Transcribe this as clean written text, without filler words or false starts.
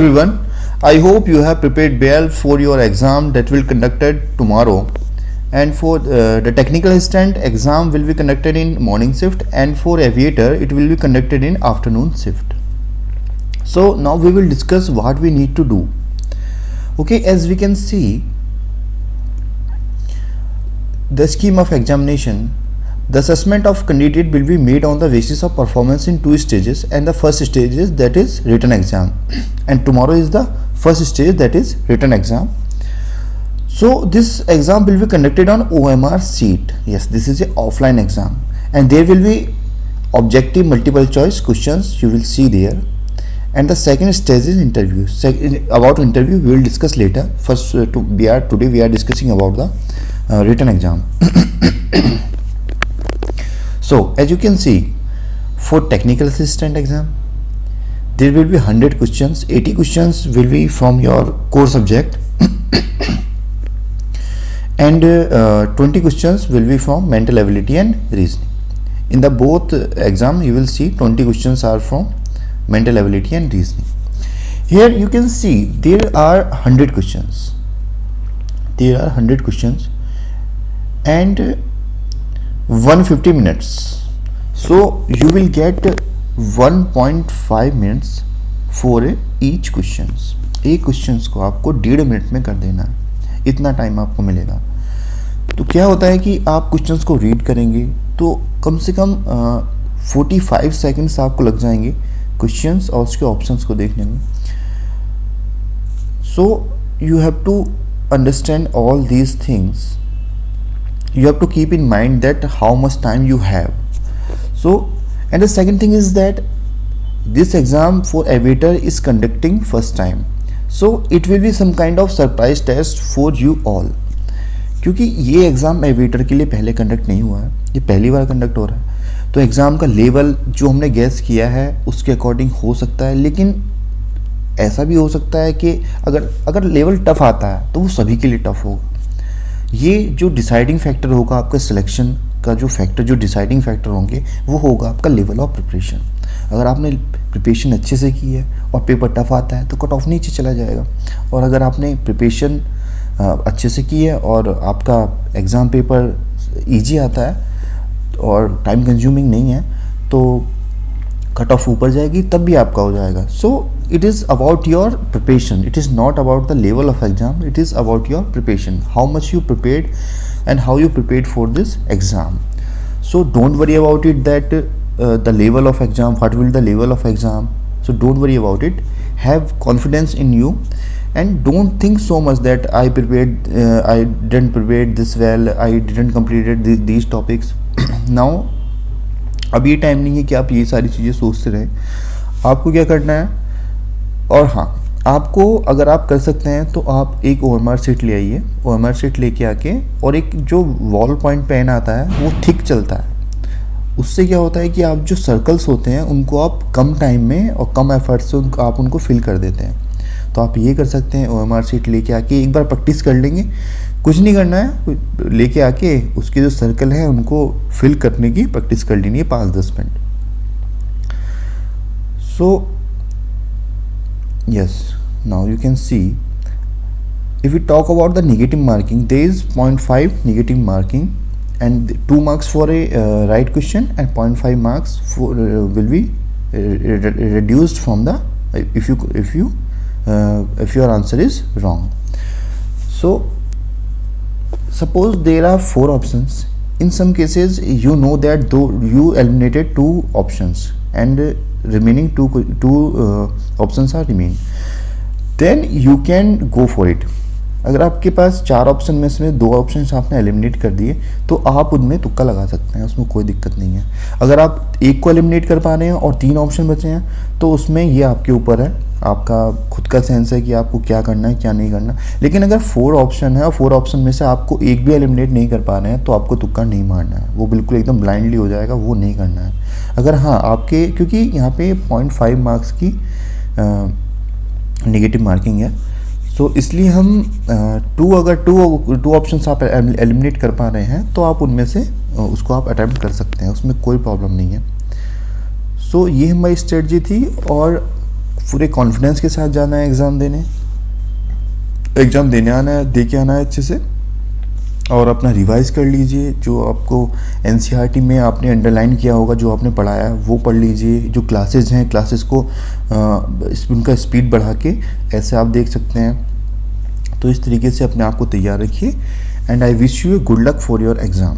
Everyone, I hope you have prepared well for your exam that will conducted tomorrow. And for the technical assistant exam will be conducted in morning shift, and for aviator it will be conducted in afternoon shift. So now we will discuss what we need to do. Okay, as we can see the scheme of examination, the assessment of candidate will be made on the basis of performance in two stages, and the first stage is that is written exam, and tomorrow is the first stage, that is written exam. So this exam will be conducted on OMR sheet. Yes, this is a offline exam, and there will be objective multiple choice questions you will see there. And the second stage is interview. About interview we will discuss later. First today we are discussing about the written exam. So as you can see, for technical assistant exam there will be 100 questions. 80 questions will be from your core subject and 20 questions will be from mental ability and reasoning. In the both exam you will see 20 questions are from mental ability and reasoning. Here you can see there are 100 questions. There are 100 questions and 150 minutes. So you will get 1.5 minutes for each questions. एक questions को आपको 1.5 minute में कर देना है, इतना time आपको मिलेगा. तो क्या होता है कि आप क्वेश्चंस को रीड करेंगे तो कम से कम 45 सेकंड्स आपको लग जाएंगे क्वेश्चंस और उसके ऑप्शंस को देखने में. So you have to understand all these things. You have to keep in mind that how much time you have. So, and the second thing is that this exam for aviator is conducting first time. So it will be some kind of surprise test for you all. क्योंकि ये exam aviator के लिए पहले conduct नहीं हुआ है, ये पहली बार कंडक्ट हो रहा है. तो एग्ज़ाम का लेवल जो हमने गैस किया है उसके अकॉर्डिंग हो सकता है, लेकिन ऐसा भी हो सकता है कि अगर लेवल टफ आता है तो वो सभी के लिए टफ होगा. ये जो डिसाइडिंग फैक्टर होगा आपका सिलेक्शन का, जो फैक्टर जो डिसाइडिंग फैक्टर होंगे वो होगा आपका लेवल ऑफ प्रिपरेशन. अगर आपने प्रिपरेशन अच्छे से की है और पेपर टफ आता है तो कट ऑफ नीचे चला जाएगा, और अगर आपने प्रिपरेशन अच्छे से की है और आपका एग्ज़ाम पेपर इजी आता है और टाइम कंज्यूमिंग नहीं है तो कट ऑफ ऊपर जाएगी, तब भी आपका हो जाएगा. सो it is about your preparation. It is not about the level of exam. It is about your preparation, how much you prepared and how you prepared for this exam. So don't worry about it that the level of exam, what will the level of exam. So don't worry about it. Have confidence in you and don't think so much that I didn't prepare this well, I didn't completed these topics. Now अब ये time नहीं है कि आप ये सारी चीज़ें सोचते रहें. आपको क्या करना है, और हाँ, आपको अगर आप कर सकते हैं तो आप एक OMR शीट ले आइए. OMR शीट लेके आके, और एक जो वॉल पॉइंट पेन आता है वो थिक चलता है. उससे क्या होता है कि आप जो सर्कल्स होते हैं उनको आप कम टाइम में और कम एफर्ट से आप उनको फिल कर देते हैं. तो आप ये कर सकते हैं, OMR शीट लेके आके एक बार प्रैक्टिस कर लेंगे. कुछ नहीं करना है, लेके आके उसके जो सर्कल हैं उनको फिल करने की प्रैक्टिस कर लेनी है 5-10 minute. So yes, now you can see if we talk about the negative marking, there is 0.5 negative marking and 2 marks for a right question and 0.5 marks for will be reduced from the if your answer is wrong. So suppose there are 4 options. In some cases you know that though you eliminated 2 options and remaining two options are remain, then you can go for it. अगर आपके पास 4 option में से 2 option आपने eliminate कर दिए तो आप उनमें तुक्का लगा सकते हैं, उसमें कोई दिक्कत नहीं है. अगर आप एक को एलिमिनेट कर पा रहे हैं और 3 ऑप्शन बचे हैं तो उसमें ये आपके ऊपर है, आपका खुद का सेंस है कि आपको क्या करना है क्या नहीं करना. लेकिन अगर 4 ऑप्शन है और 4 ऑप्शन में से आपको एक भी एलिमिनेट नहीं कर पा रहे हैं तो आपको तुक्का नहीं मारना है, वो बिल्कुल एकदम ब्लाइंडली हो जाएगा, वो नहीं करना है. अगर हाँ आपके, क्योंकि यहाँ पे 0.5 मार्क्स की नेगेटिव मार्किंग है, तो इसलिए हम अगर टू ऑप्शंस आप एलिमिनेट कर पा रहे हैं तो आप उनमें से उसको आप अटैम्प्ट कर सकते हैं, उसमें कोई प्रॉब्लम नहीं है. सो ये हमारी स्ट्रेटजी थी. और पूरे कॉन्फिडेंस के साथ जाना है एग्ज़ाम देने आना है, दे के आना है अच्छे से। और अपना रिवाइज़ कर लीजिए, जो आपको एनसीईआरटी में आपने अंडरलाइन किया होगा, जो आपने पढ़ाया है वो पढ़ लीजिए। जो क्लासेस हैं, क्लासेस को उनका स्पीड बढ़ा के ऐसे आप देख सकते हैं। तो इस तरीके से अपने आप को तैयार रखिए and I wish U a good luck for your exam.